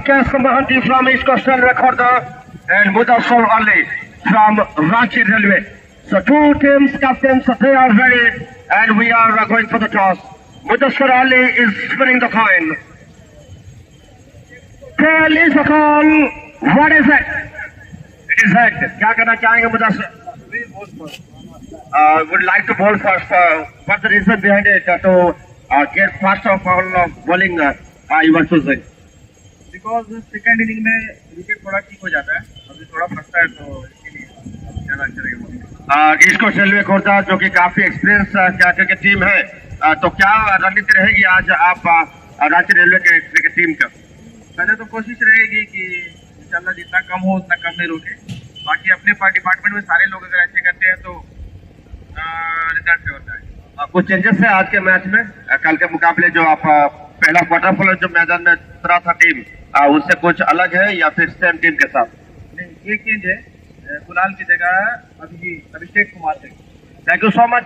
Rakesh Mahanti from East Coastal Recorder and Mudassar Ali from Ranchi Railway. So two teams captains, they are ready and we are going for the toss. Mudassar Ali is spinning the coin. Tail is the call. What is it? It is head. क्या करना चाहेंगे Mudassir? Would like to bowl first. What's the reason behind it? To get first of all bowling you are choosing? Because second inning में wicket थोड़ा ठीक हो जाता है. अभी थोड़ा फंसता है तो इसलिए ज़्यादा अच्छा रहेगा. ईस्ट कोस्ट रेलवे खोर्धा जो कि काफी एक्सपीरियंस क्रिकेट टीम है, तो क्या रणनीति रहेगी आज आप रांची रेलवे के क्रिकेट टीम का? पहले तो कोशिश रहेगी कि इंशाल्लाह जितना कम हो उतना कम में रोके. बाकी अपने डिपार्टमेंट में सारे लोग अगर ऐसे करते हैं तो रिजल्ट से होता है. कुछ चेंजेस है आज के मैच में कल के मुकाबले? जो आप पहला क्वार्टर फाइनल जो मैदान में उतरा था टीम, उससे कुछ अलग है या फिर सेम टीम के साथ? नहीं, एक चेंज है. कुणाल की जगह Abhishek Kumar Singh. Thank you so much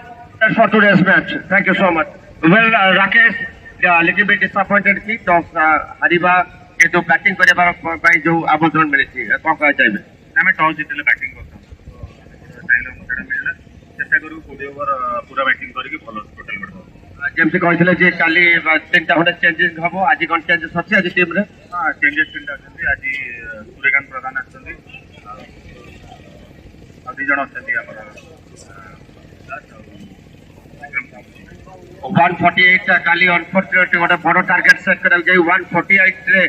for today's match. Thank you so much. Well, Rakesh, little bit disappointed कि हरिबा के तो बैटिंग करे बार जो आमंत्रण मिली थी, कौन कहना चाहिए? मैं टॉस जीतले बैटिंग करता हूँ. टाइम मुझे मिलला चेष्टा करूँ 20 ओवर पूरा बैटिंग करके भल टोटल मिलबो. जेमती कहथिले जे काली तीनटा होने चेंजेस हबो, आज कोन चेंजेस अछि आज टीम रे? हां, चेंजेस तीनटा अछि. आज सूर्यकांत प्रधान आछथि, अभी जण आछथि हमर 148 काली अनफॉर्चुनेटली गोटे बड़ टार्गेट सेट कर जाई. 148 रे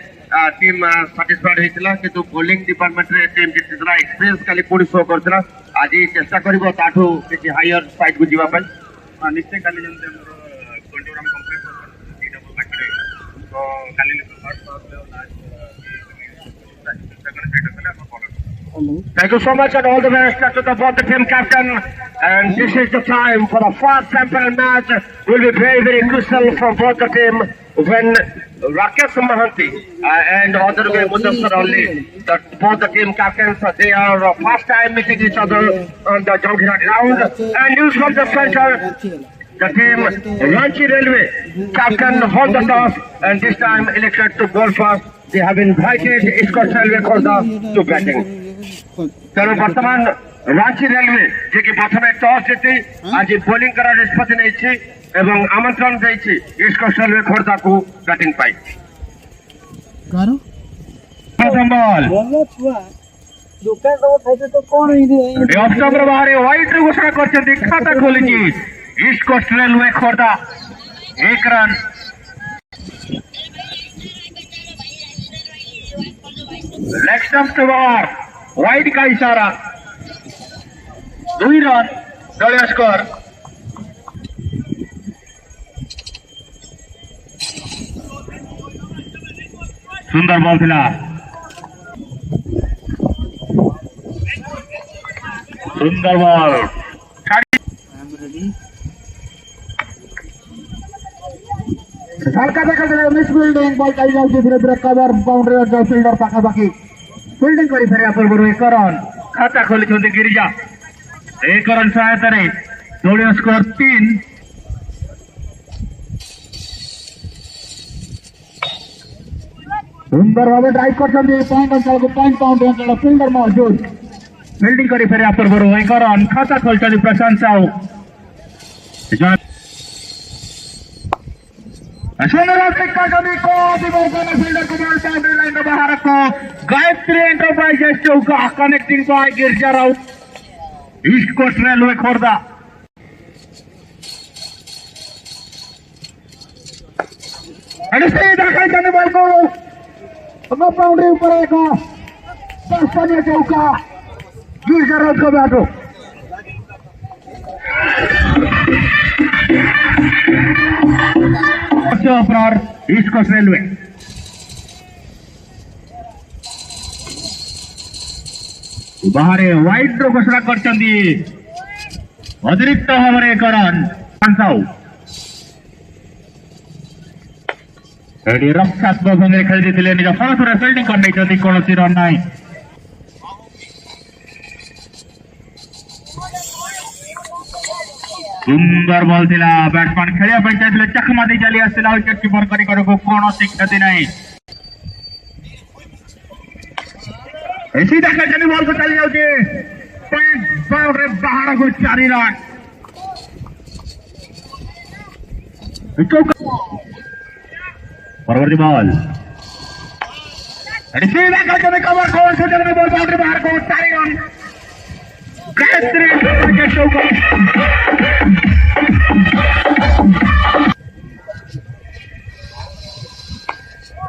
टीम सैटिस्फाइड हेतिला किंतु बॉलिंग डिपार्टमेंट रे टीम जितरा एक्सपीरियंस काली पूरी शो करथिला. आज चेष्टा करिवो ताठू किछि हायर साइड को जीवा पय. निश्चय काली जंते हमर 20 रन कंप्लीट करथि टी डबल बाकी तो काली फर्स्ट पास में लास्ट चेष्टा करे सेट करले हम bowler. Thank you so much and all the best to the both the team captain. And this is the time for the first sample match. Will be very, very crucial for both the team when Rakesh Mahanti and Honorable Mudassar Ali, both the team captains, they are first time meeting each other on the Jonghira ground. And news from the center, the team Ranchi Railway captain hold the toss and this time elected to bowl first. They have invited East Coast Railway Khoda to batting. तेणु बर्तमान Ranchi railway जे कि प्रथमे toss जीति आज bowling करार निष्पत्ति नहीं एवं आमंत्रण देछि ईस्ट कोस्ट रेलवे खोर्धा को बैटिंग पाई. प्रथम बॉल बाहर व्हाइट घोषणा कर खाता खोली East Coast Railway Khordha 1 run. Leg stump से बाहर वाइड का इशारा. 2 रन दलीय स्कोर. सुंदर बॉल थिला, सुंदर बॉल. हल्का देखा मिस फील्डिंग बॉल कहीं जाऊँ धीरे धीरे कवर बाउंड्री फील्डर पाखापाखि फील्डिंग करी फेरिया पूर्व 1 रन खाता खोली गिरिजा. 1 रन सहायता दलीय स्कोर 3. सुंदर भाव ड्राइव कर पॉइंट अंचल को पॉइंट बाउंड्री अंचल फील्डर मौजूद फील्डिंग करी फेरिया पूर्व 1 रन खाता खोली प्रशांत साहू. फील्डर को बॉल बाउंड्री लाइन में बाहर रखो. गायत्री एंटरप्राइजेस चौका connecting by Girija Raut East Coast Railway Khordha. Ball को बाउंड्री ऊपर एक स्थानीय चौका गिरजा राउत को बैठो. ईस्ट कोस्ट रेलवे बाहर व्हाइट घोषणा कर अतिरिक्त भाव 1 रन. रक्षात्मक भंगी खेली निज फलस्वरूप फील्डिंग कर कौन रन ना. सुंदर बॉल थिला. बैट्समैन खेलिया चाहिए चकमा दे चली आसला विकेट कीपर कौन क्षति ना. सीधा कैसे बॉल को चली जाऊँगी बाउंड्री बाहर को 4 रन परवर्ती बॉल सीधा कैसे कवर को बॉल बाउंड्री बाहर को 4 रन बेहतरीन चौका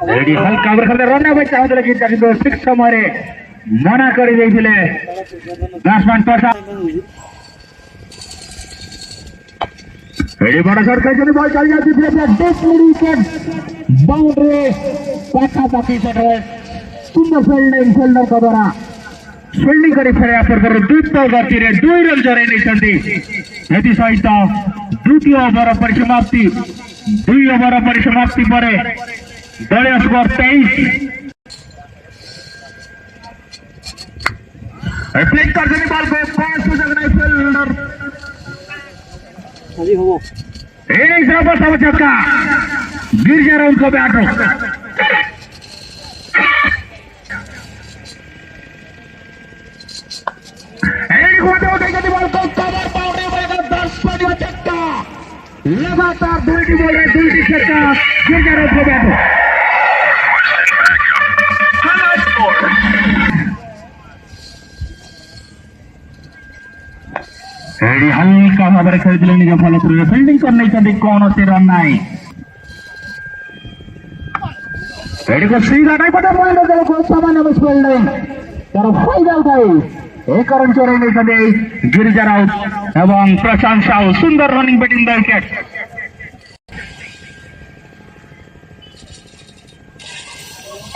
रेडी हल्का ओवर खेलते रन नेबे चाहुଥିଲେ କିନ୍ତୁ 6 ସମୟରେ ମନା କରି ଦେଇଥିଲେ ବ୍ୟାଟ୍ସମ୍ୟାନ ପ୍ରସାଦ रेडी बड़ा शॉट खेलते बॉल चल जाती है डेथ विकेट बाउंड्री पाखापाखि सेटे सुंदर फील्डिंग फील्डर का द्वारा फील्डिंग करी फेरिया पूर्व द्रुत गति 2 रन जरे नहीं सहित द्वितीय ओवर परिसमाप्ति 2 ओवर परिसमाप्ति पर दलीय स्कोर 23 फ्लिक कर देने बॉल को 5 सुजग नहीं फील्डर एक जबरदस्त छक्का गिर जा रहा उनको बैट लगातार 2 बॉल है 2 छक्का गिर जा रहा उनको बैट हल्का भाव खेलते निज फल फिल्डिंग करने कौन से रन ना को सीधा नहीं पता सामान्य फील्डिंग तार फायदा उठाई 1 रन चोरी नहीं गिरिजा राउत एवं प्रशांत साहू सुंदर रनिंग बैटिंग द विकेट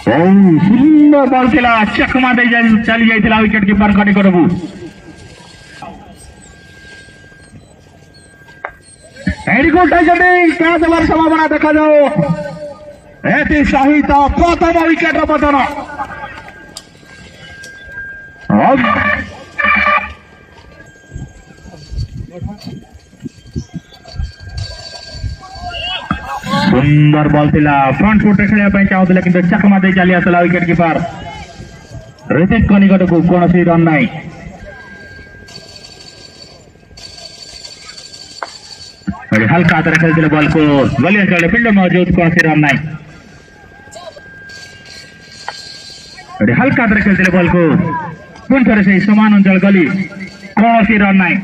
सुंदर बॉल थिला चकमा दे चली जाइथिला विकेट कीपर कटी करबू संभावना देखा जाओ सहित प्रथम विकेट पतन सुंदर बॉल थिला फ्रंट फुट खेल चाहूले कि चकमा दे चली आसला विकेट कीपर ऋतिक कनिकट को कौन रन ना हल्का तरह खेलते बॉल को गलिया चले फील्ड मौजूद कौन सी रन नहीं हल्का तरह खेलते बॉल को पुनः से समान अंचल गली कौन सी रन नहीं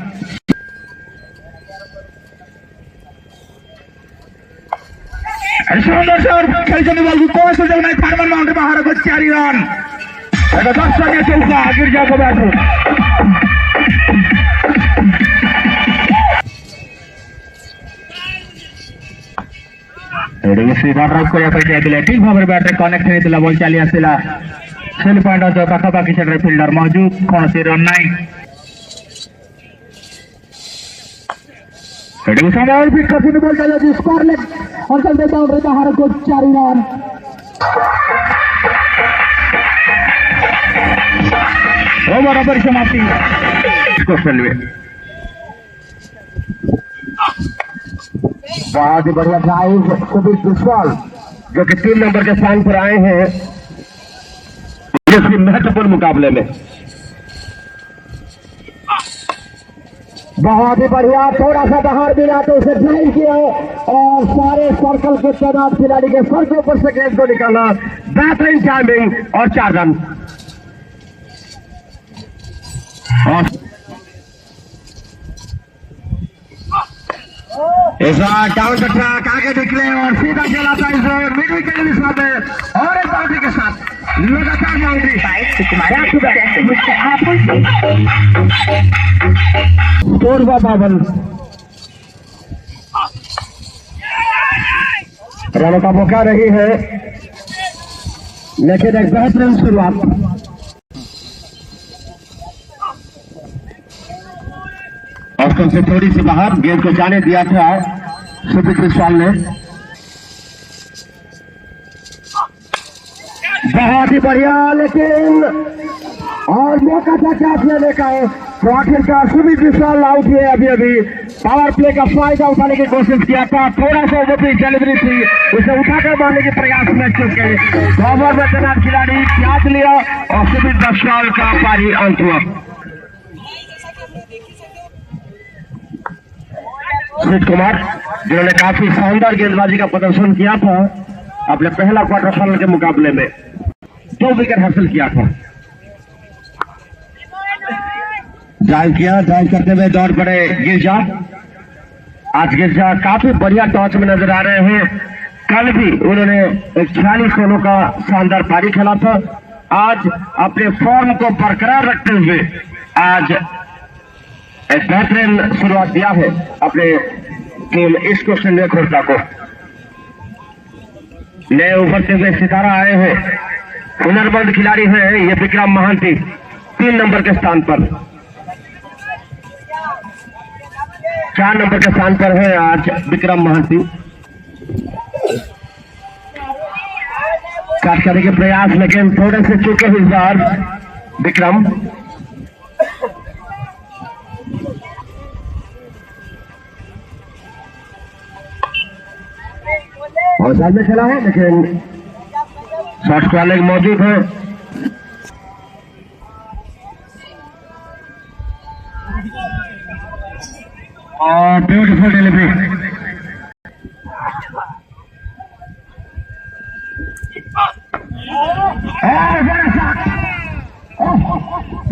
सुंदर सर खेलते बॉल को कौन सा जगह नहीं फार्मर बाउंड्री बाहर को 4 रन 10 रन चौका गिरजा को बैट ठीक भाव बैटे कनेक्ट होता बॉल चली आसला सेल पॉइंट अच्छे पाखापाखि से फिल्डर मौजूद कौन सी रन ना बॉल चल स्कोर लेग और चलते बाउंड्री बाहर को 4 रन ओवर परिसमाप्ति बहुत ही बढ़िया ड्राइव सुबीर बिस्वाल जो कि 3 नंबर के स्थान पर आए हैं इसके महत्वपूर्ण मुकाबले में बहुत ही बढ़िया थोड़ा सा बाहर मिला तो उसे ड्राइव किया और सारे सर्कल के तैनात खिलाड़ी के सर के ऊपर से गेंद को निकाला बेहतरीन टाइमिंग और 4 रन डाउन द ट्रैक आगे निकले और सीधा खेला था इसे मिड विकेट के साथ और एक बाउंड्री के साथ लगातार बाउंड्री स्कोर 52 रनों का मौका रही है लेकिन एक बेहतरीन शुरुआत ऑस्कर से थोड़ी सी बाहर गेंद को जाने दिया था सुबीर बिस्वाल ने बहुत ही बढ़िया लेकिन और मौका था कैच लेने का तो आखिरकार सुबीर बिस्वाल आउट हुए अभी पावर प्ले का फायदा उठाने की कोशिश किया था, थोड़ा सा वो भी डिलीवरी थी, उसे उठाकर मारने के प्रयास में चुके ओवर में तैनात खिलाड़ी त्याग लिया और सुमित बख्शाल का पारी अंत हुआ। सुमित कुमार जिन्होंने काफी शानदार गेंदबाजी का प्रदर्शन किया था अपने पहला क्वार्टर फाइनल के मुकाबले में, 2 विकेट हासिल किया था। ड्राइव किया, ड्राइव करते हुए दौड़ पड़े गिरजा। आज गिरजा काफी बढ़िया टॉच में नजर आ रहे हैं। कल भी उन्होंने एक 46 रनों का शानदार पारी खेला था। आज अपने फॉर्म को बरकरार रखते हुए आज एक बेहतरीन शुरुआत दिया है अपने team east coast India Khurda को। नए उभरते हुए सितारा आए हैं, हुनरमंद खिलाड़ी हैं ये विक्रम महांती, 3 नंबर के स्थान पर, 4 नंबर के स्थान पर है आज विक्रम महांती। काट करने के प्रयास लेकिन थोड़े से चूके इस बार विक्रम। और साल में खेला है लेकिन शॉट वाले मौजूद है। और ब्यूटीफुल डिलीवरी,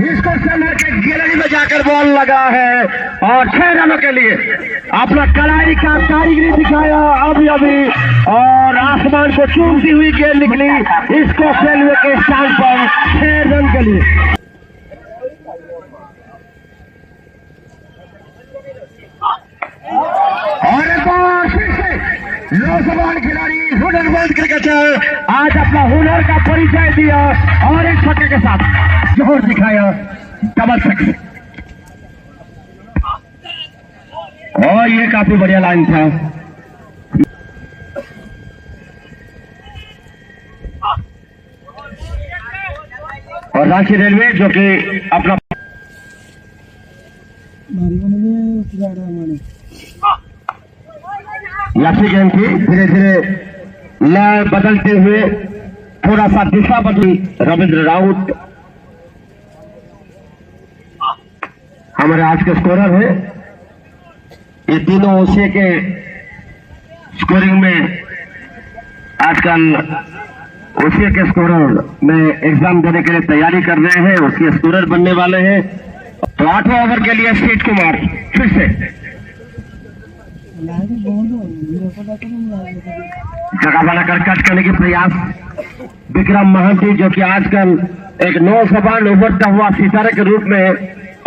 इसको समय के गैलरी में जाकर बॉल लगा है और 6 रनों के लिए अपना कलाई का कारीगरी दिखाया अभी और आसमान को चूमती हुई गेंद निकली इसको रेलवे के स्थान पर 6 रन के लिए। और एक बार फिर से नौजवान खिलाड़ी हुनरमंद क्रिकेटर आज अपना हुनर का परिचय दिया और एक छक्के के साथ जोर दिखाया, डबल सिक्स। और ये काफी बढ़िया लाइन था। और रांची रेलवे जो कि अपना यासी गेंद थी, धीरे धीरे लय बदलते हुए थोड़ा सा दिशा बदली। रविंद्र राउत हमारे आज के स्कोरर है। ये तीनों ओसीए के स्कोरिंग में आजकल ओसीए के स्कोरर में एग्जाम देने के लिए तैयारी कर रहे हैं, उसके स्कोरर बनने वाले हैं। तो 8वें ओवर के लिए स्टेट कुमार फिर से जगह बनाकर कट करने की प्रयास विक्रम महांती जो कि आजकल एक नौजवान उभरता हुआ सितारे के रूप में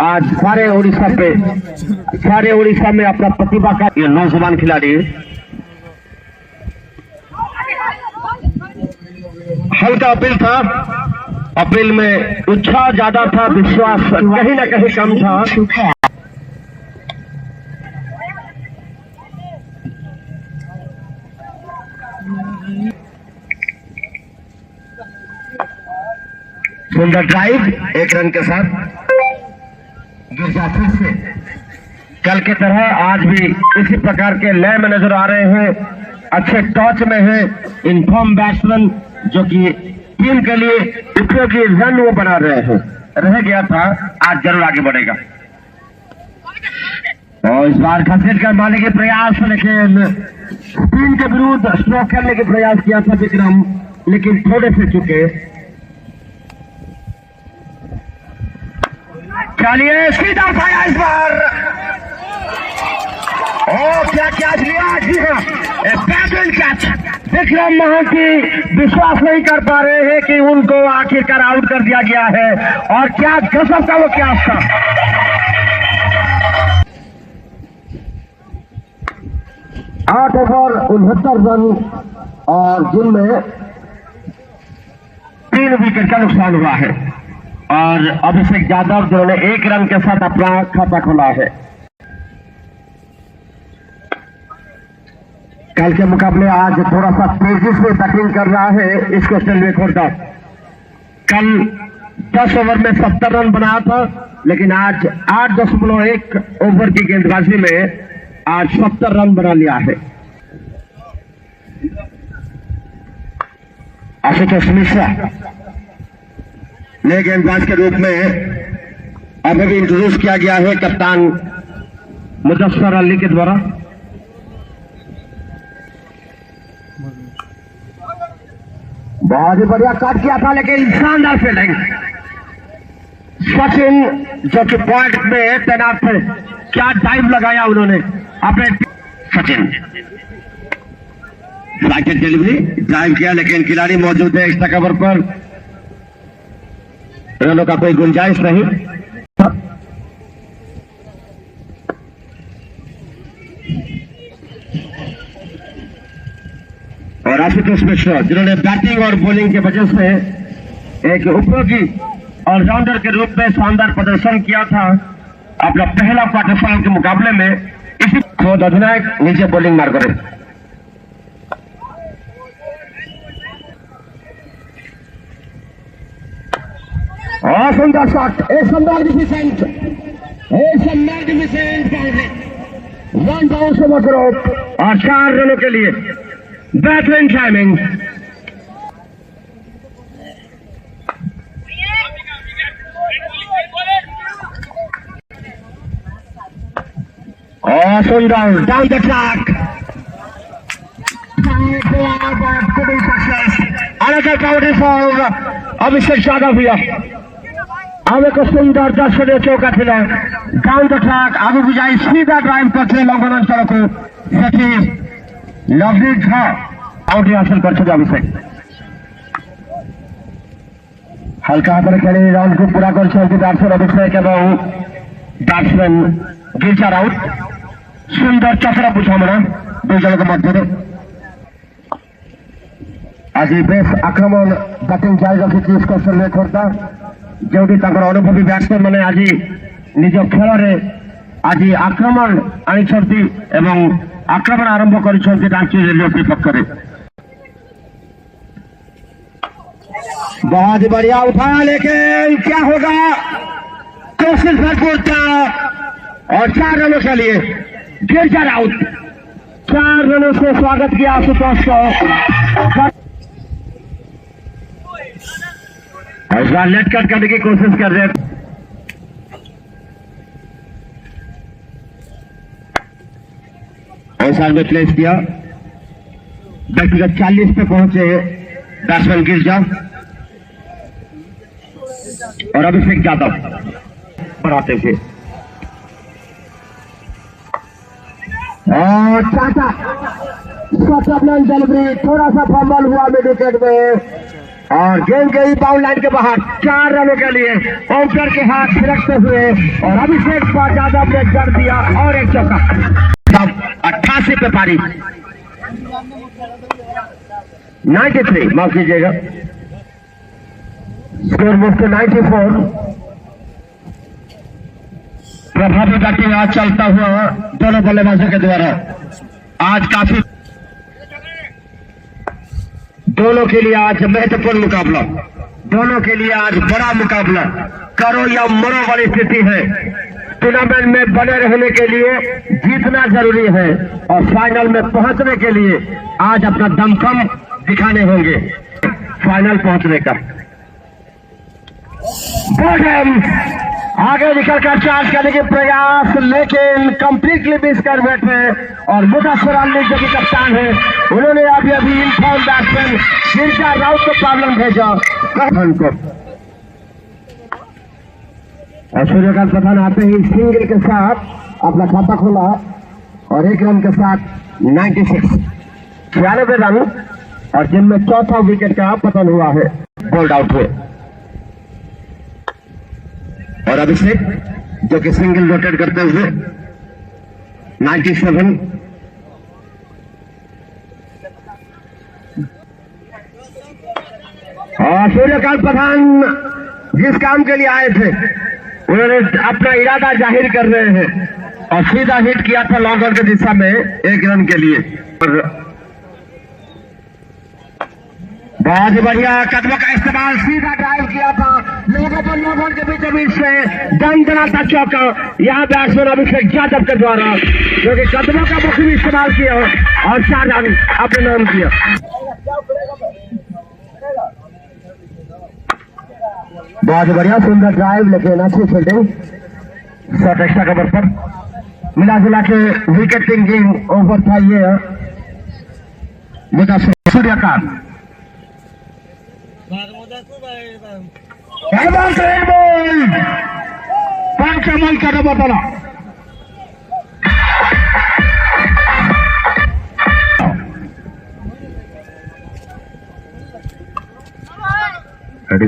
आज सारे उड़ीसा में अपना प्रतिभा का ये नौजवान खिलाड़ी। हल्का अपील था, अपील में उत्साह ज्यादा था, विश्वास कहीं ना कहीं कम था। सुंदर ड्राइव 1 रन के साथ गिरजा फिर से कल की तरह आज भी इसी प्रकार के लय में नजर आ रहे हैं, अच्छे टॉच में है। इनफॉर्म बैट्समैन जो कि टीम के लिए उपयोगी रन वो बना रहे हैं, रह गया था आज जरूर आगे बढ़ेगा। और इस बार खसेट कर मारने के प्रयास, लेकिन स्पिन के विरुद्ध स्ट्रोक करने के प्रयास किया था विक्रम, लेकिन थोड़े से चुके। चलिए सीधा पाया इस बार। ओ क्या कैच लिया जी, हाँ बैटल कैच। विक्रम महांती विश्वास नहीं कर पा रहे हैं कि उनको आखिरकार आउट कर दिया गया है, और क्या गजब का वो कैच था। 8 ओवर 69 रन और जिनमें 3 विकेट का नुकसान हुआ है। और अभिषेक यादव जिन्होंने 1 रन के साथ अपना खाता खोला है। कल के मुकाबले आज थोड़ा सा तेजी से बैटिंग कर रहा है इसको रेलवे खोरदा। कल 10 ओवर में 70 रन बनाया था, लेकिन आज 8.1 ओवर की गेंदबाजी में आज 70 रन बना लिया है। आशुतोष मिश्रा नए गेंदबाज के रूप में अब अभी इंट्रोड्यूस किया गया है कप्तान मुजफ्फर अली के द्वारा। बहुत ही बढ़िया कट किया था, लेकिन शानदार फील्डिंग। सचिन जो कि पॉइंट में तैनात थे, क्या डाइव लगाया उन्होंने अपने। सचिन फ्लाइटेड डिलीवरी ड्राइव किया, लेकिन खिलाड़ी मौजूद है एक्स्ट्रा कवर पर, रनों का कोई गुंजाइश नहीं। और आशुतोष मिश्रा जिन्होंने बैटिंग और बॉलिंग की वजह से एक उपयोगी ऑलराउंडर के रूप में शानदार प्रदर्शन किया था अपना पहला क्वार्टर फाइनल के मुकाबले में, इसी खुद अधिनायक नीचे बॉलिंग मार करे। और सुंदर शॉट, एक magnificent boundary, one bounce over drop और 4 रनों के लिए बेहतरीन टाइमिंग। और सुंदर down the track, another boundary for Abhishek Yadav here। अब एक सुंदर 10 रन चौका खेला डाउन द ट्रैक, आगे भी जाए सीधा ड्राइव पर थे लॉन्ग रन को सचिन लवली था आउट हासिल कर चुके अभिषेक। हल्का हाथ खेले राउंड को पूरा कर बैट्समैन अभिषेक एवं बैट्समैन गिरजा राउत। सुंदर चतरा बुझामणा दुई जन मध्य आज बेस आक्रमण बैटिंग जारी रखी स्कोर लेखा जो अनुभवी बैट्समैन मैंने आज निज खेल आज आक्रमण आनी आक्रमण आरंभ कर विपक्ष में। बहुत ही बढ़िया उठा, लेकिन क्या होगा, कोशिश भरपूर था और 4 रनों के लिए गिरजा राउत 4 रनों से स्वागत किया आशुतोष को। इस बार लेट कट करने की कोशिश कर रहे हैं। ऐसा में प्लेस किया, व्यक्तिगत 40 पे पहुंचे बैट्समैन गिरजा और अभिषेक यादव बढ़ाते थे। और चाचा डिलीवरी थोड़ा सा फंबल हुआ मिड विकेट में और गेंद गई बाउंड लाइन के बाहर। 4 रनों के लिए ओमकर के हाथ फिरकते हुए और अभिषेक यादव ने जड़ दिया और एक चौका। 88 पे पारी, 93 माफ कीजिएगा, स्कोर बुक से 94। प्रभावी बैटिंग आज चलता हुआ दोनों बल्लेबाजों के द्वारा आज काफी दोनों के लिए आज महत्वपूर्ण मुकाबला, दोनों के लिए आज बड़ा मुकाबला, करो या मरो वाली स्थिति है। टूर्नामेंट में बने रहने के लिए जीतना जरूरी है और फाइनल में पहुंचने के लिए आज अपना दमखम दिखाने होंगे फाइनल पहुंचने का। आगे निकलकर चार्ज करने के प्रयास, लेकिन कंप्लीटली मिस कर बैठे और मुजफ्फर अली जो कि कप्तान है उन्होंने अभी इन्फॉर्म बैट्समैन गिरजा राउत को प्रॉब्लम भेजा को। और सूर्यकांत पठान आते ही सिंगल के साथ अपना खाता खोला और 1 रन के साथ 96 रन और जिनमें चौथा विकेट का पतन हुआ है, बोल्ड आउट हुए। और अभिषेक जो कि सिंगल रोटेट करते हुए 97। और सूर्यकांत पठान जिस काम के लिए आए थे उन्होंने अपना इरादा जाहिर कर रहे हैं और सीधा हिट किया था लॉन्ग ऑन की दिशा में 1 रन के लिए। बहुत ही बढ़िया कदमों का इस्तेमाल, सीधा ड्राइव किया था लोगों पर लोगों के बीच बीच से दंदनाता चौका यहाँ बैट्समैन अभिषेक यादव के द्वारा जो कि कदमों का मुख्य इस्तेमाल किया और 4 रन अपने नाम किया। बहुत बढ़िया सुंदर ड्राइव लेकिन अच्छी फील्डिंग शॉट एक्स्ट्रा कवर पर मिला जुला के विकेट टेकिंग ओवर था ये सूर्यकांत पंचमल का बताना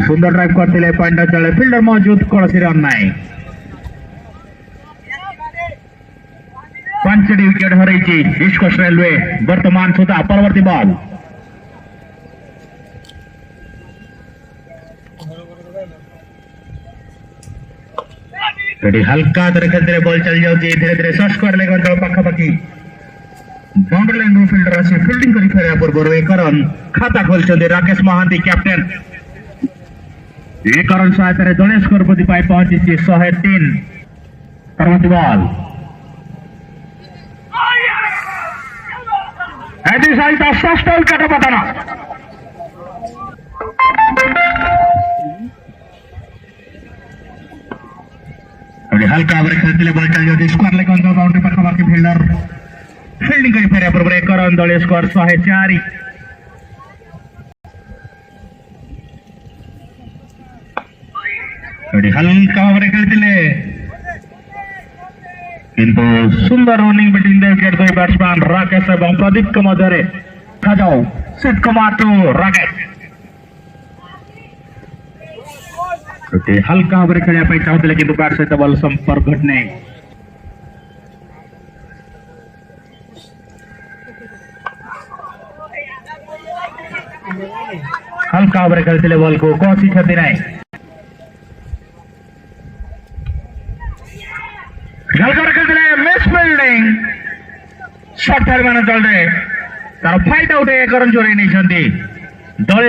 सुंदर ड्राइव करते पॉइंट चले फिल्डर मौजूद कौन सी रन नाई 5 विकेट हरई ईस्ट कोस्ट रेलवे वर्तमान सुधा परवर्ती बॉल हल्का खेलते बॉल चल जाऊँगी धीरे धीरे सर्च कर लेगा पाखापाखि बाउंड्री लाइन फिल्डर अच्छे फिल्डिंग कर फेर पूर्व एक रन खाता खोलते राकेश महांती कैप्टेन एक रन सहायतार दलेश करपति पाई पहुंची 103 परवर्ती बॉल सहित षष्ठ विकेट पतन हल्का भाव खेलते बॉल चल जाती स्कोर लेकर बाउंड्री पाखापाखि फिल्डर फिल्डिंग कर फेर पूर्व एक रन दलीय स्कोर 104 हल्का भाव खेलते किंतु सुंदर रनिंग बिटवीन द विकेट दुई बैट्समैन राकेश और प्रदीप के मध्य देखा जाओ सिद्ध कुमार टू राकेश हल्का भाव खेलने चाहते कि बैट सहित बल संपर्क घटने हल्का भाव खेलते बॉल को कौन सी क्षति नहीं मिस फील्डिंग शॉर्ट फायर मान चलते तार फाइट आउट एक रन चोरी नहीं दल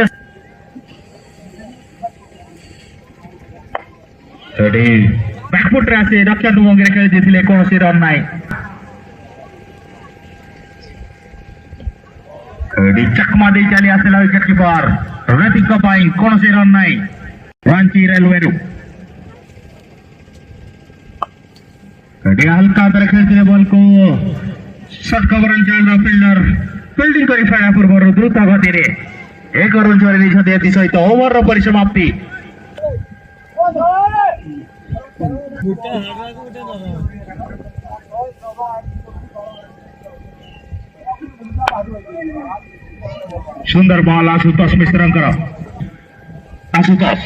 बैकफुट आसी रक्षात्मक खेली कौन सी रन नाई चकमा दे चली आसला विकेट कीपर ऋतिक कौन सी रन नाई रांची रेलवे हल्का खेलते बॉल को शॉर्ट कवर चल फिल्डर फिल्डिंग कर फेरा पूर्व द्रुत गति एक रन चोरी नहीं सहित ओवर परिसमाप्ति सुंदर बॉल आशुतोष मिश्र आशुतोष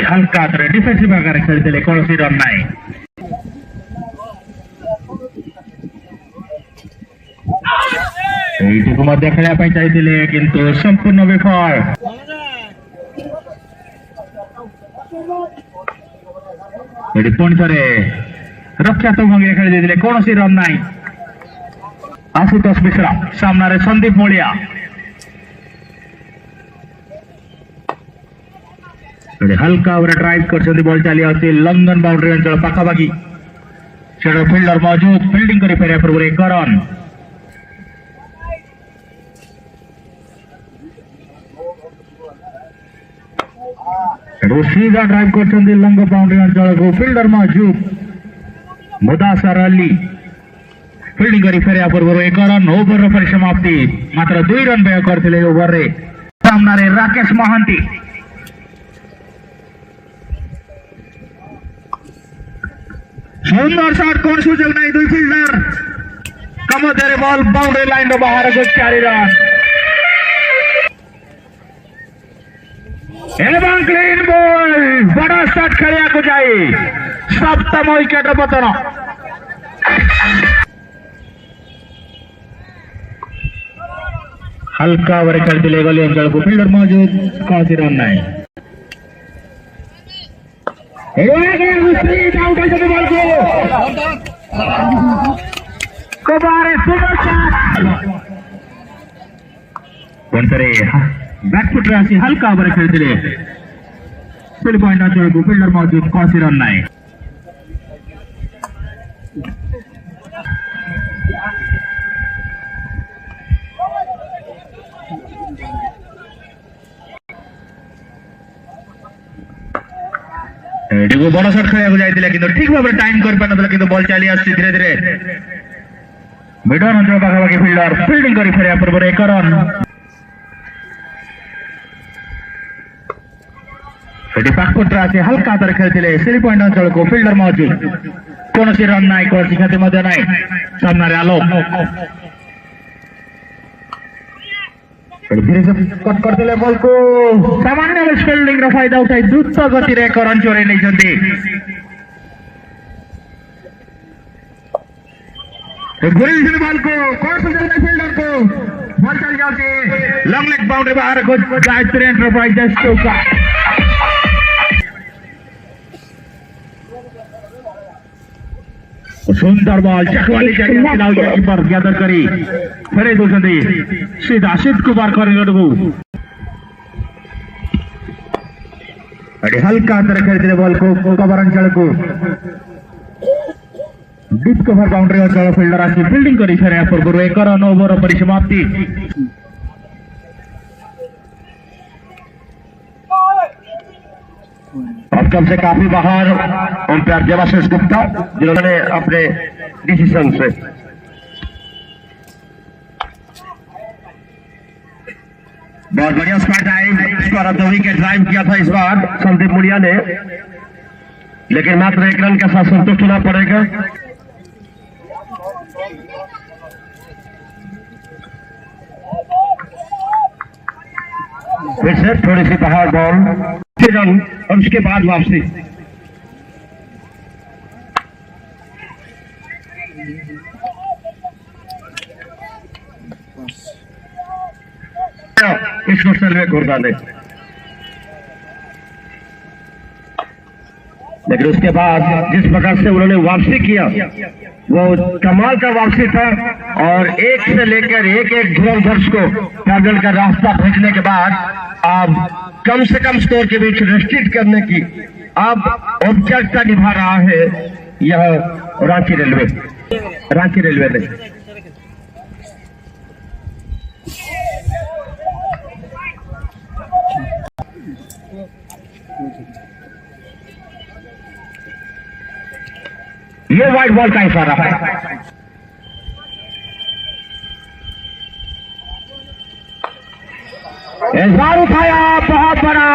हल्का डिफेन्सिव आकार खेलते कौन सी रन नाई मध्य खेल चाहिए किंतु संपूर्ण विफल पुणी थे रक्षात्मक खेली कौन सी रन नाई आशुतोष मिश्रा सामने संदीप मोलिया हल्का भाव ड्राइव कर बॉल चली आती लंदन बाउंड्री अंचल पाखापाखि फिल्डर मौजूद फिल्डिंग कर फेर पूर्व एक रन सीधा ड्राइव कर लंग बाउंड्री अंचल को फिल्डर मौजूद मुदासर अली फिल्डिंग कर फेर पूर्व एक रन ओवर परिसमाप्ति मात्र 2 रन व्यय करते ओवर सामने राकेश महांती सुंदर शॉट कौन सुजोग नहीं दुई फिल्डर कमोदे बॉल बाउंड्री लाइन बाहर को 4 रन एवं क्लीन बॉल बड़ा शॉट खेलिया को जाए सप्तम विकेट पतन हल्का ओवर खेलते गली अंचल को फिल्डर मौजूद कौन सी रन नहीं ବ୍ୟାକଫୁଟରେ ଆସି ହାଲକା ଭାବରେ ଖେଳିଥିଲେ ସ୍ପିଡ୍ ପଏଣ୍ଟ ଅଞ୍ଚଳକୁ ଫିଲ୍ଡର ମହଜୁଦ କୌଣସି ରନ୍ ନାହିଁ। ଏଠିକୁ ବଡ ସଟ୍ ଖେଳିବାକୁ ଯାଇଥିଲେ କିନ୍ତୁ ଠିକ ଭାବରେ ଟାଇମ୍ କରିପାରିନଥିଲା କିନ୍ତୁ ବଲ୍ ଚାଲି ଆସୁଛି ଧୀରେ ଧୀରେ ମିଡନ୍ ଅଞ୍ଚଳ ପାଖାପାଖି ଫିଲ୍ଡର ଫିଲ୍ଡିଂ କରି ଫେରିବା ପୂର୍ବରୁ 1 ରନ୍। ଏଠି ବ୍ୟାକଫୁଟରେ ଆସି ହାଲକା ହାତରେ ଖେଳିଥିଲେ ସ୍ପିଡ୍ ପଏଣ୍ଟ ଅଞ୍ଚଳକୁ ଫିଲ୍ଡର ମହଜୁଦ କୌଣସି ରନ୍ ନାହିଁ କୌଣସି କ୍ଷତି ମଧ୍ୟ ନାହିଁ। ସାମ୍ନାରେ ଆଲୋକ ଧୀରେ ସେ କଟ୍ କରିଦେଲେ ବଲକୁ ସାମାନ୍ୟ ଫିଲ୍ଡିଂ ର ଫାଇଦା ଉଠାଇ ଦ୍ରୁତ ଗତିରେ 1 ରନ୍ ଚୋରେଇ ନେଇଛନ୍ତି। ଘୁରେଇଛନ୍ତି ବଲକୁ ଫିଲ୍ଡର को बॉल चल जाती है लॉन्ग लेग बाउंड्री बाहर गायत्री एंटरप्राइजेस चौका। सुंदर बॉल चकवाली कीपर गैदर करी फेरे दूसरी सीधा सिद्ध कुमार कॉर्नर हल्का अंतर खेलते बॉल को कवर अंचल को डीप कवर बाउंड्री अंचल फिल्डर आसी फील्डिंग करी फेरे पूर्व 1 रन ओवर परिसमाप्ति। कम से काफी बाहर अंपायर देवाशीष गुप्ता जिन्होंने अपने डिसीजन से बहुत बढ़िया square of the wicket drive किया था इस बार संदीप मुड़िया ने, लेकिन मात्र 1 रन के साथ संतुष्ट होना पड़ेगा। फिर से थोड़ी सी बाहर बॉल रन और उसके बाद वापसी। इसको सर्वे कर दे, लेकिन उसके बाद जिस प्रकार से उन्होंने वापसी किया वो कमाल का वापसी था और 1 से लेकर 1-1 धुरंधर्स को पैदल का रास्ता भेजने के बाद अब कम से कम स्कोर के बीच रेस्ट्रिक्ट करने की अब औपचारिकता निभा रहा है यह रांची रेलवे ने। ये वाइट बॉल का इशारा है। इस बार उठाया बहुत बड़ा,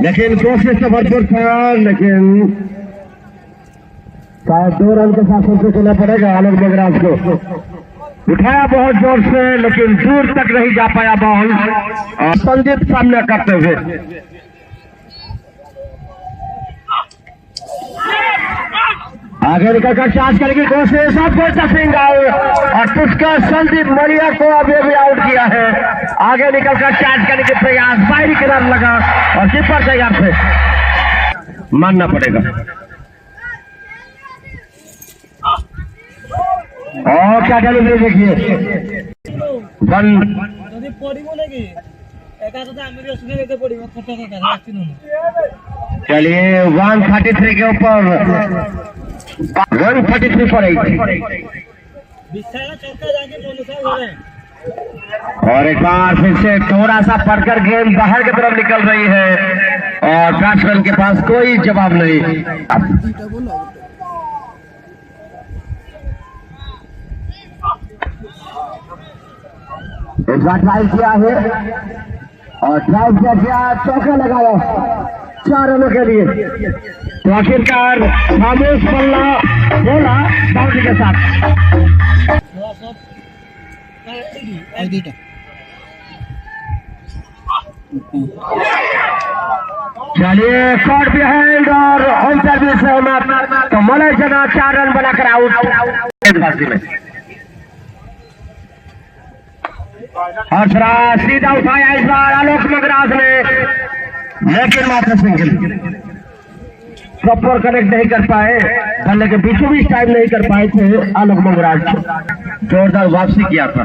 लेकिन कोशिश तो भरपूर था, लेकिन शायद 2 रन के साथ संतुष्ट होना पड़ेगा आलोक बगराज को। उठाया बहुत जोर से लेकिन दूर तक नहीं जा पाया बॉल और संदीप सामना करते हुए आगे निकलकर चार्ज करेगी कोशिश और पुष्कर संदीप मरिया को अभी भी आउट किया है। आगे निकलकर चार्ज करने के प्रयास बाहरी किनार लगा और कीपर तैयार थे, मानना पड़ेगा। और क्या डिलीवरी देखिए चलिए 133 के ऊपर 133 पर 8 और एक बार फिर से थोड़ा सा पड़कर गेंद बाहर की तरफ निकल रही है और बैट्समैन के पास कोई जवाब नहीं। इस बार ड्राइव किया है और ड्राइव किया चौका लगाया 4 रनों के लिए। तो आखिरकार खामोश पल्ला बोला बाउंड्री के साथ। चलिए शॉट बिहाइंड और अंपायर भी सहमत, तो मलय जना 4 रन बनाकर आउट में। और सीधा उठाया इस बार आलोक मगराज ने, लेकिन मात्र सिंगल प्रॉपर कनेक्ट नहीं कर पाए, बल्ले के बीचों बीच टाइम नहीं कर पाए थे आलोक मगराज। जोरदार वापसी किया था।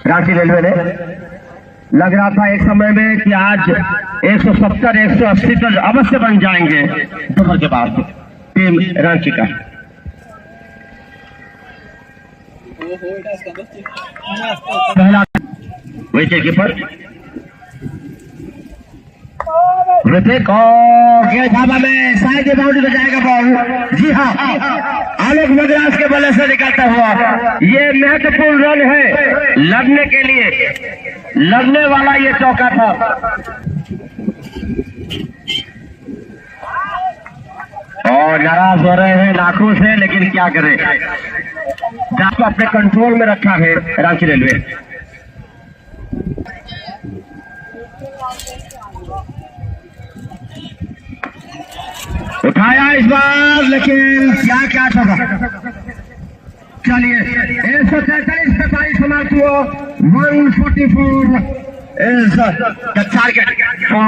रांची रेलवे ने। लग रहा था एक समय में कि आज 170 180 तक अवश्य बन जाएंगे दोपहर के बाद टीम रांची का। पहला विकेट कीपर ऋतिक और गेंद हवा में साइड बाउंड्री पे जाएगा बॉल। जी हाँ, आलोक मद्रास के बल्ले से निकलता हुआ ये महत्वपूर्ण रन है लड़ने के लिए, लड़ने वाला ये चौका था। और नाराज हो रहे हैं नाखून से, लेकिन क्या करें, आपको अपने कंट्रोल में रखा है रांची रेलवे। उठाया इस बार, लेकिन क्या था। चलिए 143 पे पारी समाप्त हुआ। 144 is the target for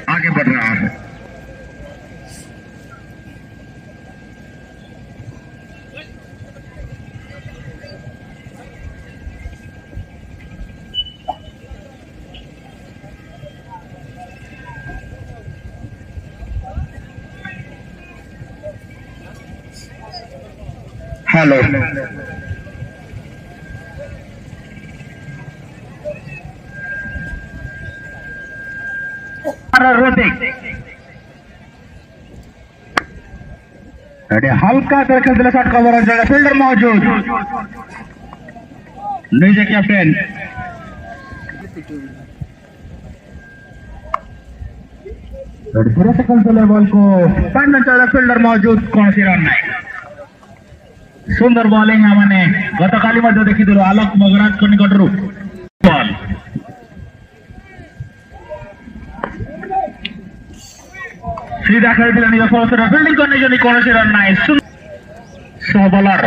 आगे बढ़ रहा है। हेलो हल्का करके दिला शॉट कवर हो, फील्डर मौजूद, नीचे कैप्टन बॉल को फील्डर मौजूद, कौन सी रन नहीं। सुंदर बॉलिंग आमने गत काली मध्य देखी आलोक मगराज को निकटरू बॉल सीधा खेल निज फलस्वरूप फिल्डिंग करने कौन सी रन ना। सह बॉलर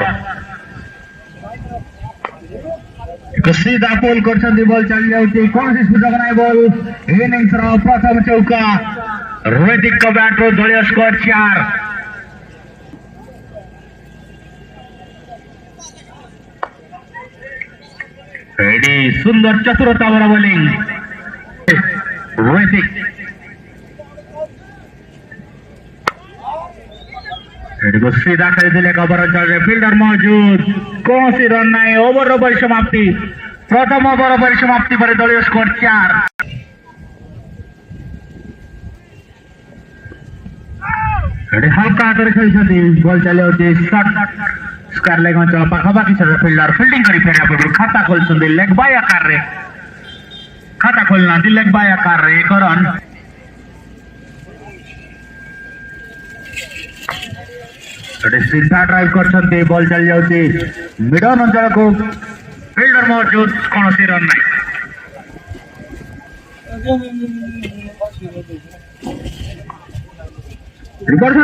सीधा पोल कर बॉल चली जाऊँगी, कौन सी सुजोग ना। बॉल इनिंग्स प्रथम चौका, ऋतिक को बैट रो दलीय स्कोर 4। सुंदर चतुरता वाला बॉलिंग ऋतिक, सीधा खेल कवर अंचल फील्डर मौजूद, कौन सी रन ना। ओवर परिसमाप्ति, प्रथम ओवर परिसमाप्ति पर दलीय स्कोर 4। हल्का हाथ खेल बॉल चले स्क्वायर लेग अंचल पाखापाखि फील्डर फिल्डिंग कर फेरिया पूर्व खाता खोल लेग बाय आकार रे, खाता खोलना लेग बाय आकार रे 1 रन। सीधा ड्राइव कर बॉल चली जाऊँगी मिडन अंचल को, फील्डर मौजूद, कौन सी रन नहीं। रिवर्स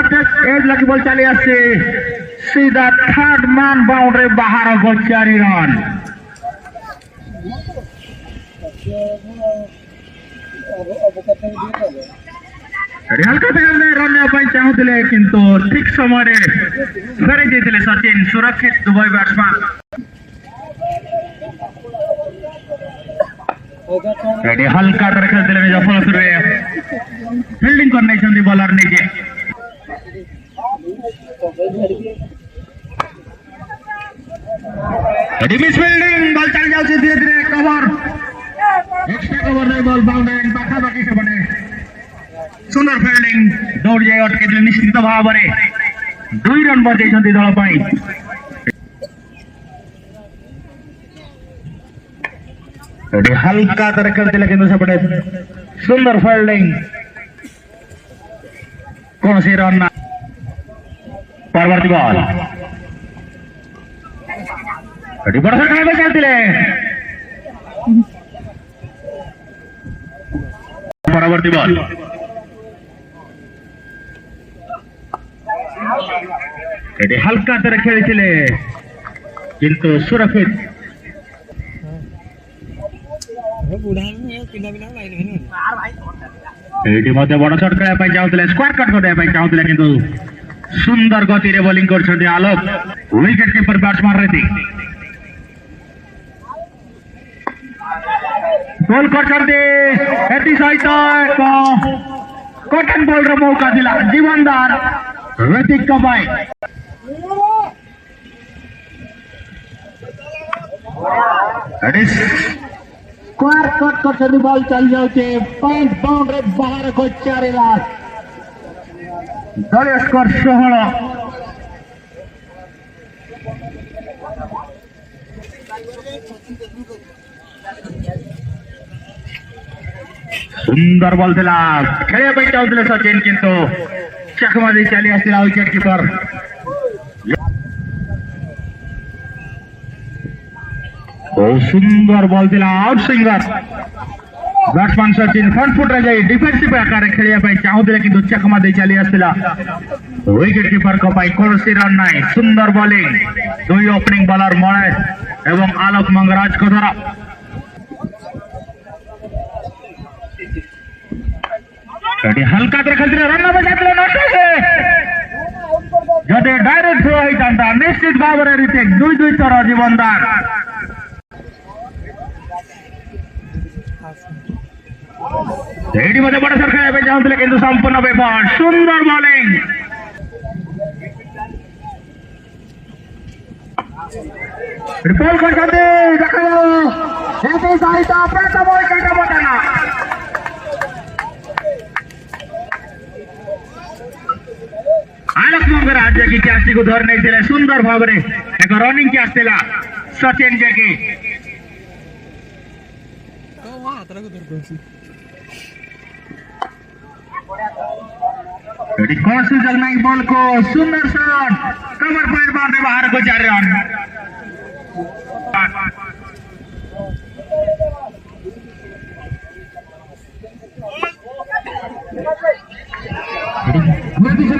एज लगी बॉल चली आसे, सीधा थर्ड मैन बाउंड्री बाहर हो 4 रन। हल्का रन चाहूले किंतु ठीक समय फेरी जाते सचिन, सुरक्षित दुबई बैट्समैन हल्का खेलते निज फलस्वरूप फिल्डिंग कर बॉलर निजे। मिस फील्डिंग, बॉल चली जाऊँगी धीरे धीरे कवर, एक्स्ट्रा कवर नहीं, बॉल बाउंड्री पाखापाखि से बने। सुंदर फिल्डिंग दौड़ जाए अटके निश्चित भाव में 2 रन बचे दल हल्का तर खेलते कि सेपटे सुंदर फिल्डिंग कौन सी रन ना परवर्ती बॉल बड़ा सा खेल चलते परवर्ती बॉल हल्का तर खेलते किंतु सुरक्षित बड़ शॉट खेलने चाहते स्क्वायर कट करने चाहते किंतु सुंदर गति रे बॉलिंग कर आलोक विकेट कीपर बैट्समैन रे गोल कर सहित कटन बॉल रो मौका दिला जीवनदार ऋतिक कबाई स्क्वायर कट कर बॉल चल जाते 5 बाउंड्री बाहर को 4 रन दल स्कोर 16 सुंदर बॉल दिला खेल चाहते सचिन किंतु चकमा चली आसला विकेट कीपर सुंदर बॉल दिला out swinger batsman Sachin front foot रे जाई डिफेंसिव आकार खेलिया चाहते किंतु चकमा चली आसला विकेट कीपर को कौन सी रन नहीं सुंदर बॉलिंग 2 ओपनिंग बॉलर मलय एवं आलोक मंगराज को द्वारा हल्का खेलते रन बजाते जदि डायरेक्ट थ्रो होता निश्चित भाव में ऋतिक 2 थर जीवनदार बड़ा सर खेल चाहते कि संपूर्ण विफल सुंदर बॉलिंग रिपोर्ट कर आलोक मंगराज की कैच को धर नहीं थे सुंदर भाव में एक रनिंग कैच थिला सचिन जगी कौन सी जगना बॉल को सुंदर शॉट कवर पॉइंट मारने बाहर को 4 रन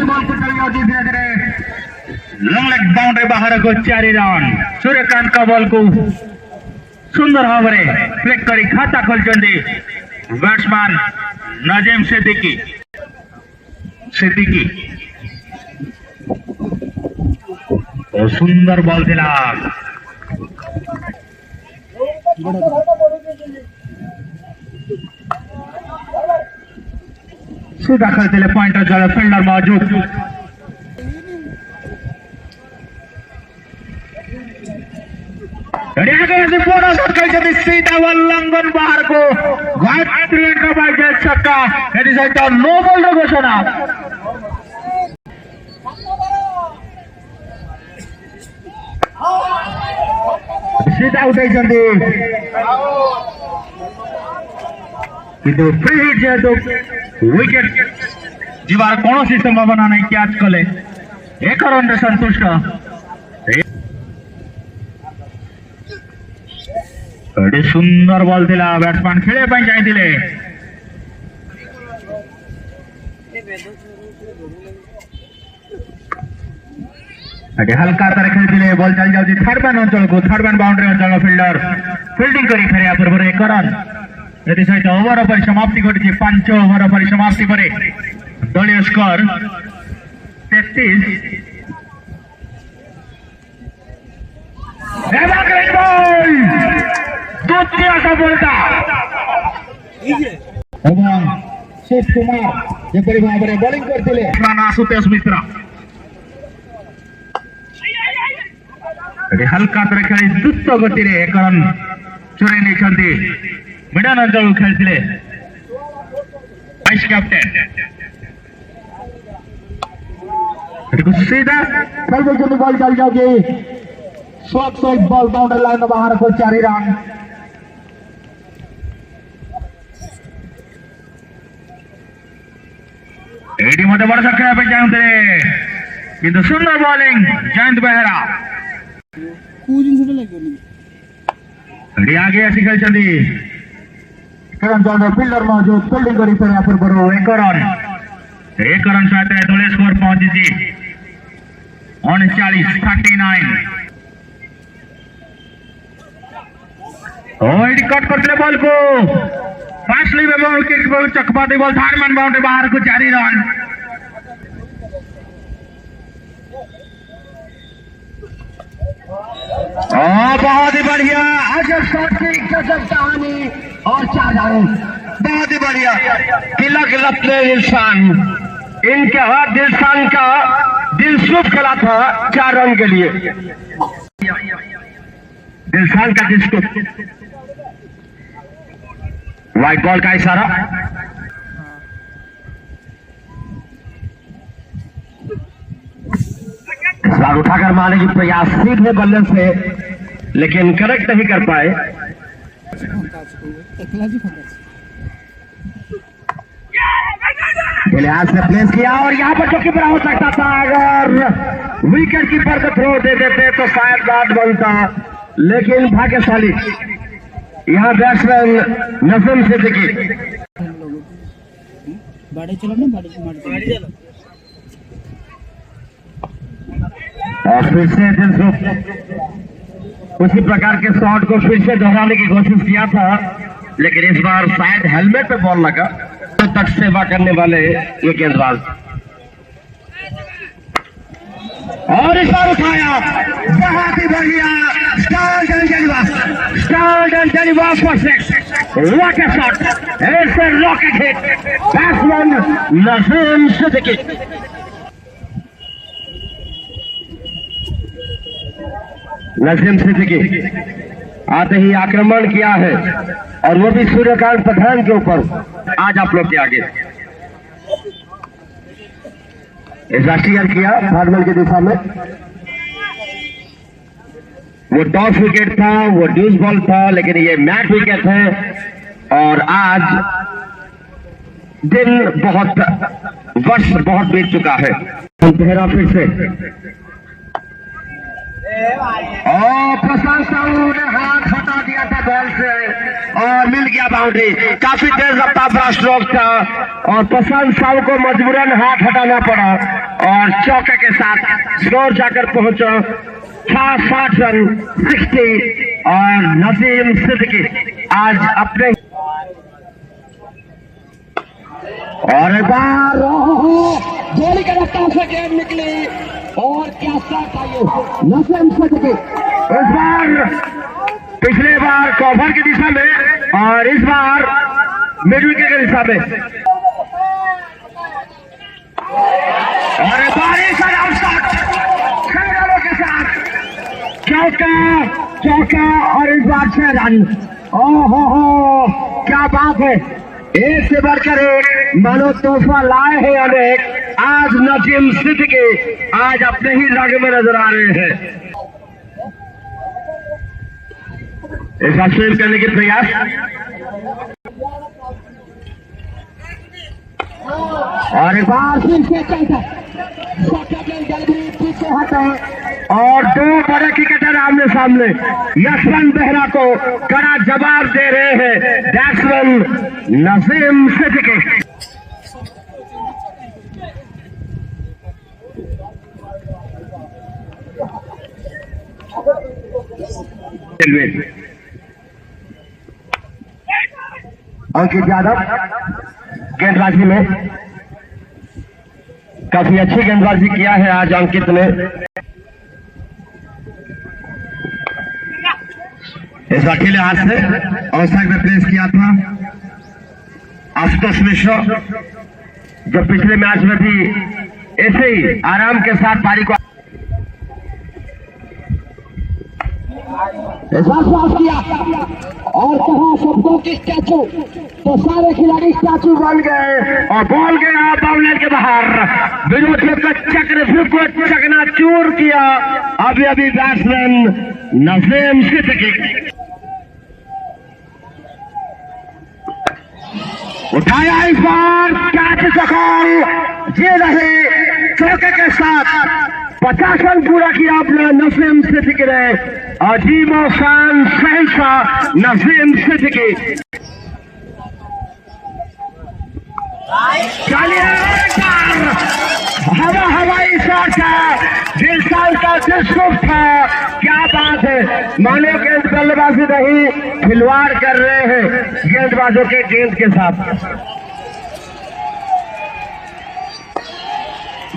बॉल को चली जाती धीरे धीरे लॉन्ग लेग बाउंड्री बाहर को 4 रन सूर्यकांत का बॉल को सुंदर भाव में प्लेक कर खाता खोलते बैट्समैन नजीम सिद्दीकी सुंदर बॉल दिला सीधा खेलते पॉइंटर जगह फील्डर मौजूद सीधा उल्लंघन बाहर को छक्का नो बॉल घोषणा सीधा उठाई किंतु फ्री हिट जेहेतु विकेट जीवार कौन संभावना नहीं कैच कले 1 रन संतुष्ट सुंदर बॉल दिला बैट्समैन खेले चाहिए हल्का तर खेलते बॉल चल जाऊँगी थर्ड मैन अंचल को थर्ड मैन बाउंड्री अंचल फील्डर फिल्डिंग कर फेरिया पूर्व 1 रन सहित ओवर परिसमाप्ति घटी 5 ओवर परिसमाप्ति पर दलीय स्कोर 33 द्वितीय सफलता शेष कुमार जपरी भाव में बॉलिंग करते आशुतोष मिश्रा हल्का तर खेली द्रुत गति 1 रन चोरी नहीं मिडन अंचल खेलते 22 वाइस कैप्टन सीधा सर्वजन बॉल चल जाओगी शॉट से बॉल बाउंड्री लाइन में बाहर को 4 रन। एडी मध्ये बड़ा खेला जयंत किंतु सुंदर बॉलिंग जयंत बेहरा आगे आसी खेलते फिल्डर मौजूद फील्डिंग करी पूर्व 1 रन सहित तले स्कोर पहुंची 39-39 कट करते बॉल को फास्टली बॉल चकपाती बॉल थर्ड मैन बाउंड्री बाहर को 4 रन। बहुत ही बढ़िया अजब शॉट की गजब कहानी और 4 रन। बहुत ही बढ़िया तिलक रत्न दिलशान इनके हाथ दिलशान का दिल शुभ खेला था 4 रन के लिए। दिलशान का दिल शुभ व्हाइट बॉल का इशारा इस बार उठाकर मारने की प्रयास सीधे बल्ले से लेकिन करेक्ट नहीं कर पाए। गिलियास ने प्लेस किया और यहाँ पर चौकी बड़ा हो सकता था अगर विकेट कीपर को थ्रो दे देते तो शायद बात बनता, लेकिन भाग्यशाली यहाँ बैट्समैन नसीम सिद्दीकी और फिर से दिलसुख उसी प्रकार के शॉट को फिर से दोहराने की कोशिश किया था, लेकिन इस बार शायद हेलमेट पे बॉल लगा तो तक सेवा करने वाले ये गेंदबाज और इस बार उठाया बहुत ही बढ़िया व्हाट अ शॉट ऐसे rocket hit batsman Naseem Siddiqui. Naseem Siddiqui आते ही आक्रमण किया है और वो भी सूर्यकांत पठान के ऊपर। आज आप लोग के आगे राष्ट्रीय किया फार्मल की दिशा में, वो टॉस विकेट था, वो ड्यूस बॉल था, लेकिन ये मैच विकेट है और आज दिन वर्ष बहुत बीत चुका है। पहरा फिर से और प्रशांत साहू ने हाथ हटा दिया था बॉल से और मिल गया बाउंड्री। काफी तेज रफ्तार बड़ा स्ट्रोक था और प्रशांत साहू को मजबूरन हाथ हटाना पड़ा और चौके के साथ स्कोर जाकर पहुंचा 60 रन 60 और नसीम सिद्दीकी आज अपने और एक बार गोली के रफ्तार से गेंद निकली और क्या शॉट आई नसीम सिद्दीकी इस बार पिछले बार कवर की दिशा में और इस बार मिड विकेट की दिशा में और एक बार के साथ चौका और इस बार 6 रन। ओहो क्या बात है, एक से बढ़कर एक मानो तोहफा लाए हैं अनेक। आज नसीम सिद्दीकी आज अपने ही रंग में नजर आ रहे हैं। ऐसा स्वीप करने की प्रयास और एक बार फिर से पीछे हटे और 2 बड़े क्रिकेटर आमने सामने यशवंत बेहरा को कड़ा जवाब दे रहे हैं बैट्समैन नसीम सिद्दीकी। अंकित यादव गेंदबाजी में काफी अच्छी गेंदबाजी किया है आज अंकित ने। इस अकेले हाथ से अवसर में प्लेस किया था आशुतोष मिश्रा, जो पिछले मैच में भी ऐसे ही आराम के साथ पारी को पास किया और कहा सबको की स्टैचू, तो सारे खिलाड़ी स्टैचू बन गए और बॉल गया बाउंड्री के बाहर। विरोधियों का चक्र को चकनाचूर किया। अभी बैट्समैन नसीम सिद्दीकी उठाया, इस बार कैच सकल ये रहे चौके के साथ 50 रन पूरा किया अपना नसीम सिद्दीकी ने। अजीब और शान शहंशाह नसीम सिद्दीकी। हवाई शॉट था, दिल साल का दिलसुख था। क्या बात है, मानो गेंद बल्लेबाजी नहीं, खिलवाड़ कर रहे हैं गेंदबाजों के गेंद के साथ।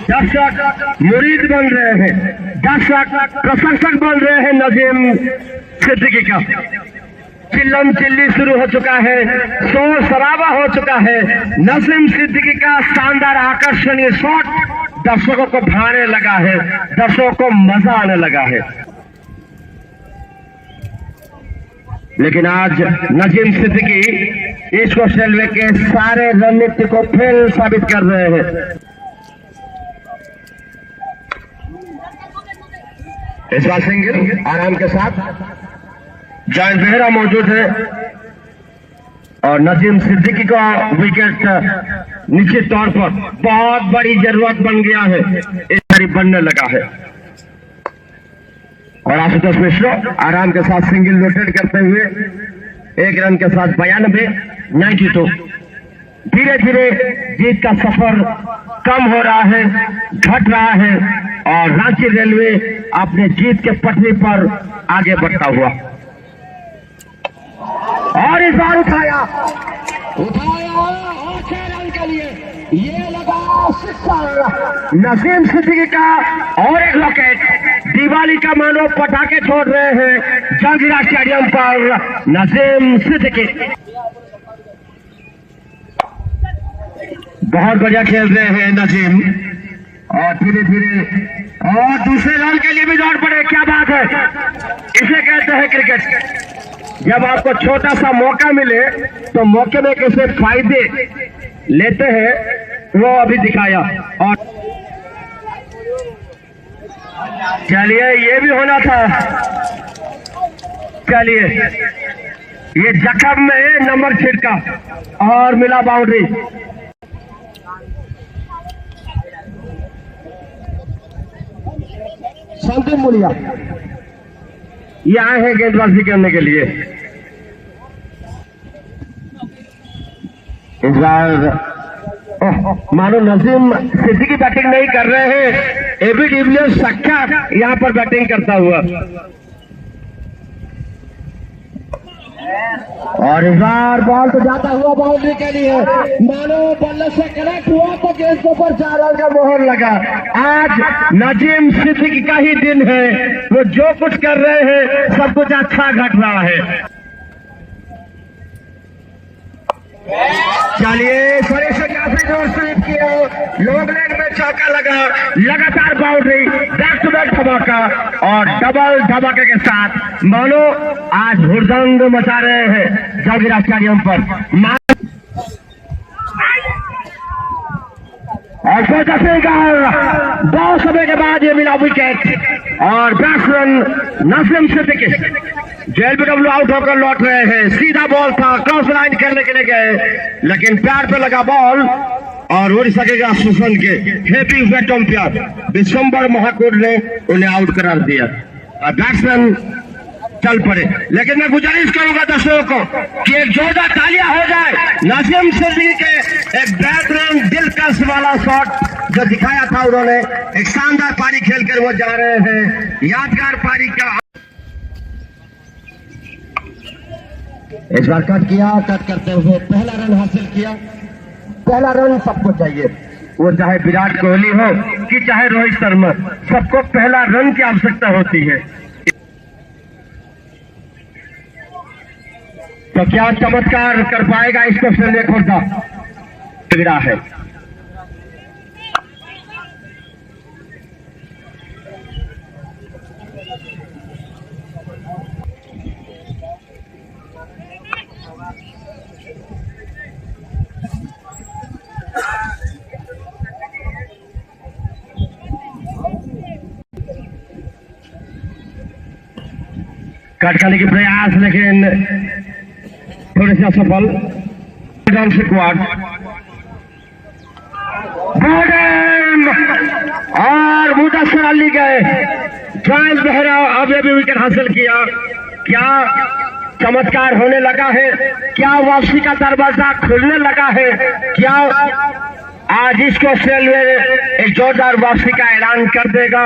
दर्शक मुरीद बन रहे हैं, दर्शक प्रशंसक बन रहे हैं नसीम सिद्दीकी का। चिल्लम चिल्ली शुरू हो चुका है, शोर शराबा हो चुका है। नसीम सिद्दीकी का शानदार आकर्षणीय शॉट दर्शकों को भाने लगा है, दर्शकों को मजा आने लगा है। लेकिन आज Naseem Siddiqui East Coast Railway के सारे रणनीति को फेल साबित कर रहे हैं। इस बार सिंगल आराम के साथ जॉय बेहरा मौजूद है और नसीम सिद्दीकी का विकेट निश्चित तौर पर बहुत बड़ी जरूरत बन गया है, इस करीब बनने लगा है। और आशुतोष मिश्रा आराम के साथ सिंगल रोटेट करते हुए 1 रन के साथ 92 92। धीरे धीरे जीत का सफर कम हो रहा है, घट रहा है और रांची रेलवे अपने जीत के पटरी पर आगे बढ़ता हुआ। और इस बार उठाया और 6 रन के लिए ये लगा सिक्सर नसीम सिद्दीकी का। और एक विकेट, दिवाली का मानो पटाखे छोड़ रहे हैं जंजीरा स्टेडियम पर नसीम सिद्दीकी। बहुत बढ़िया खेल रहे हैं नसीम और धीरे धीरे और दूसरे रन के लिए भी दौड़ पड़े। क्या बात है, इसे कहते हैं क्रिकेट। जब आपको छोटा सा मौका मिले तो मौके में कैसे फायदे लेते हैं वो अभी दिखाया। और चलिए ये भी होना था, चलिए ये जख्म में नंबर छिड़का और मिला बाउंड्री। संदीप मुलिया ये आए हैं गेंदबाजी करने के लिए। इस बार मानो नसीम सिद्दीकी बैटिंग नहीं कर रहे हैं, एबी डिविलियर्स सख्या यहां पर बैटिंग करता हुआ। और इस बार बॉल तो जाता हुआ बाउंड्री के लिए, मानो बल्ले से कनेक्ट हुआ तो गेंद के ऊपर 4 रन का मोहर लगा। आज नसीम सिद्दीकी का ही दिन है, वो जो कुछ कर रहे हैं सब कुछ अच्छा घट रहा है। चलिए बड़े से काफी जोर से किया, लॉन्ग लेग में चौका लगा, लगातार बाउंड्री, बैक टू बैक धमाका और डबल धमाके के साथ मानो आज हुड़दंग मचा रहे हैं जंजीरा स्टेडियम पर। और 2 समय के बाद ये मिला विकेट और बैट्समैन नसीम सिद्दीकी जेएलबीडब्ल्यू आउट होकर लौट रहे हैं। सीधा बॉल था, क्रॉस लाइन खेलने के लिए गए लेकिन पैर पे लगा बॉल और उड़ीसा के शासन के heavy weight umpire Vishambar Mahakur ने उन्हें आउट करार दिया। बैट्समैन चल पड़े, लेकिन मैं गुजारिश करूंगा दर्शकों को कि एक जोरदार तालियां हो जाए नसीम सिद्दीकी के एक बेहतरीन दिलकश वाला शॉट जो दिखाया था उन्होंने। एक शानदार पारी खेलकर वो जा रहे हैं, यादगार पारी का। इस बार कट किया, कट करते हुए पहला रन हासिल किया। पहला रन सबको चाहिए, वो चाहे विराट कोहली हो कि चाहे रोहित शर्मा, सबको पहला रन की आवश्यकता होती है। तो क्या चमत्कार कर पाएगा इसको खेलने खोदा गिरा है। कटकाने की प्रयास, लेकिन थोड़े से असफल। डाउन से क्वाड और मुदस्सिर अली गए। जायद बेहरा अब भी विकेट हासिल किया। क्या चमत्कार होने लगा है? क्या वापसी का दरवाजा खुलने लगा है? क्या आज इसको रेलवे एक जोरदार वापसी का ऐलान कर देगा?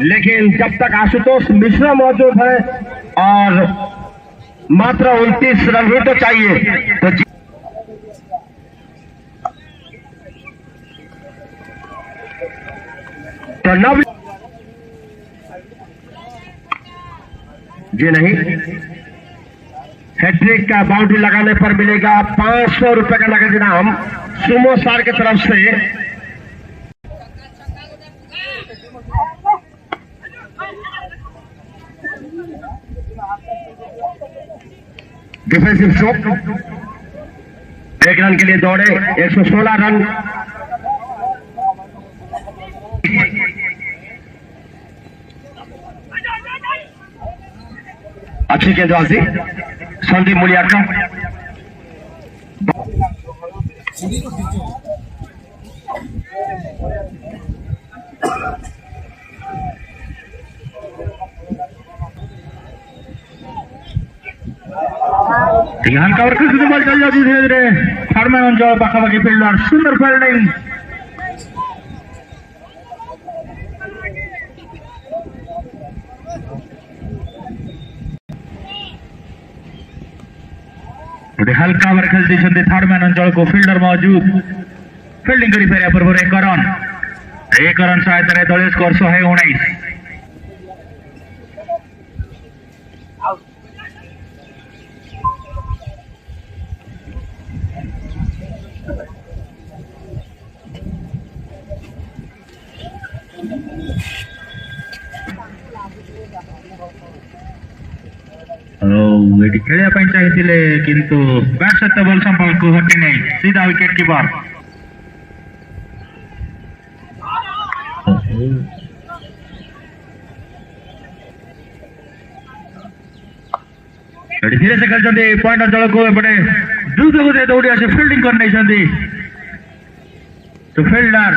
लेकिन जब तक आशुतोष मिश्रा मौजूद है और मात्र 29 रन ही तो चाहिए, तो नव जी नहीं, हैट्रिक का बाउंड्री लगाने पर मिलेगा 500 रुपए का नगद इनाम सुमो सार की तरफ से। डिफेंसिव स्ट्रोक, 1 रन के लिए दौड़े, 116 रन। अच्छी गेंदबाजी संदीप मुलियाका। हल्का और कृषि बल चल जाती धीरे धीरे फार्म अंचल पाखापाखि फिल्डर सुंदर फिल्डिंग। हल्का ओवर खेलते थर्ड मैन अंचल को फिल्डर मौजूद फिल्डिंग कर फेरिया पूर्व 1 रन सहायता दल स्कोर 119। खेलिया चाहिए किंतु बैट सहित बल संपर्क घटी नहीं, सीधा विकेट कीपर। धीरे से खेलते पॉइंट अंचल को एपटे द्रुत दौड़ी आसी फिल्डिंग कर नहीं तो फिल्डर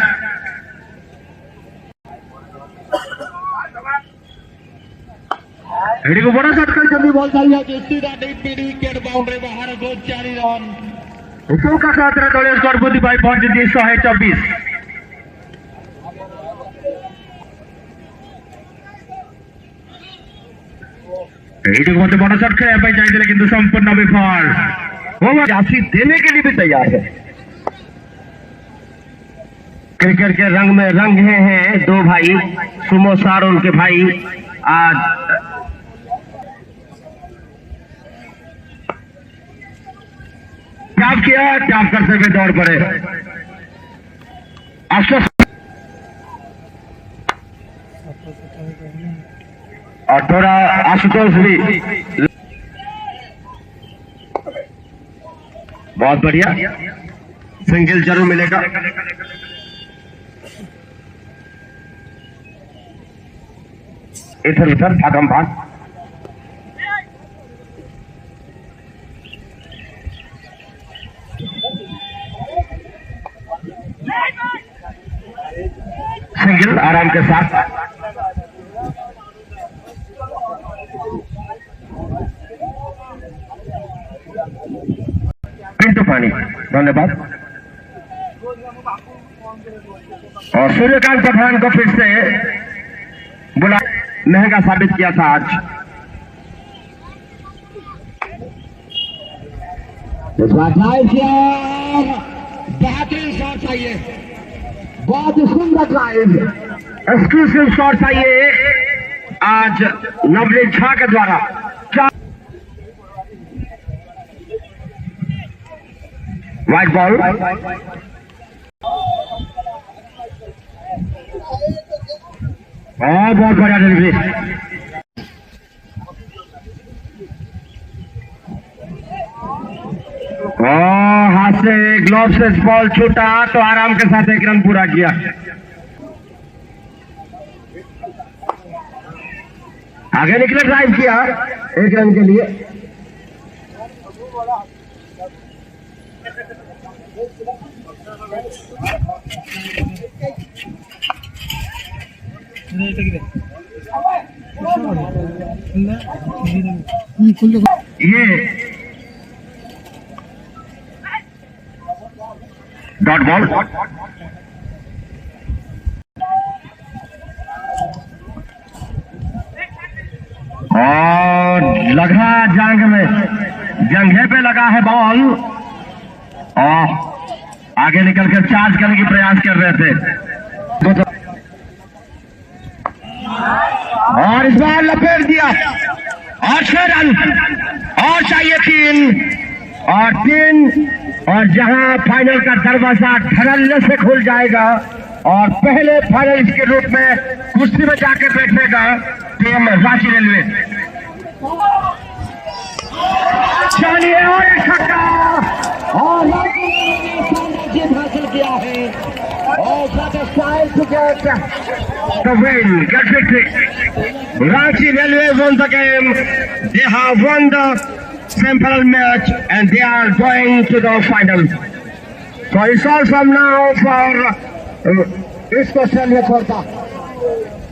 को बड़ा शॉट कर बॉल चाहिए सीधा डीप मिड विकेट बाउंड्री बाहर को 4 रन। चौका साथ दल स्कोर बुद्धि भाई पहुंची 124। मध्य बड़ा शॉट खेल चाहिए किंतु संपूर्ण विफल। वो राशि देने के लिए भी तैयार है। क्रिकेट के रंग में रंग हैं 2 भाई, सुमो सार उनके भाई। आज टैप किया, टैप करते हुए दौड़ पड़े। और थोड़ा आशुतोष भी बहुत बढ़िया, सिंगल जरूर मिलेगा। इधर उधर भागम भाग। सिंगल आराम के साथ। पिंटू पानी, धन्यवाद। और सूर्यकांत पठान को फिर से बुला महंगा साबित किया था आज। बेहतरीन शॉट चाहिए, बहुत सुंदर ड्राइव, एक्सक्लूसिव शॉट चाहिए आज नवनीत झा के द्वारा। वाइट बॉल, बहुत बढ़िया डिलीवरी। हाथ से ग्लोव से बॉल छूटा तो आराम के साथ 1 रन पूरा किया। आगे निकले, ड्राइव किया 1 रन के लिए। ये डॉट बॉल। और लगा जंघे पे लगा है बॉल और आगे निकलकर चार्ज करने की प्रयास कर रहे थे और इस बार लपेट दिया और 6 रन और चाहिए 3 और जहां फाइनल का दरवाजा धड़ल्ले से खुल जाएगा और पहले फाइनल के रूप में कुश्ती में जाकर बैठेगा टीम रांची रेलवे। चलिए और एक छक्का और जीत हासिल किया है और the win, get victory. Ranchi Railway won the game. They have won the semi-final match and they are going to the final. So it's all from now for this question here for the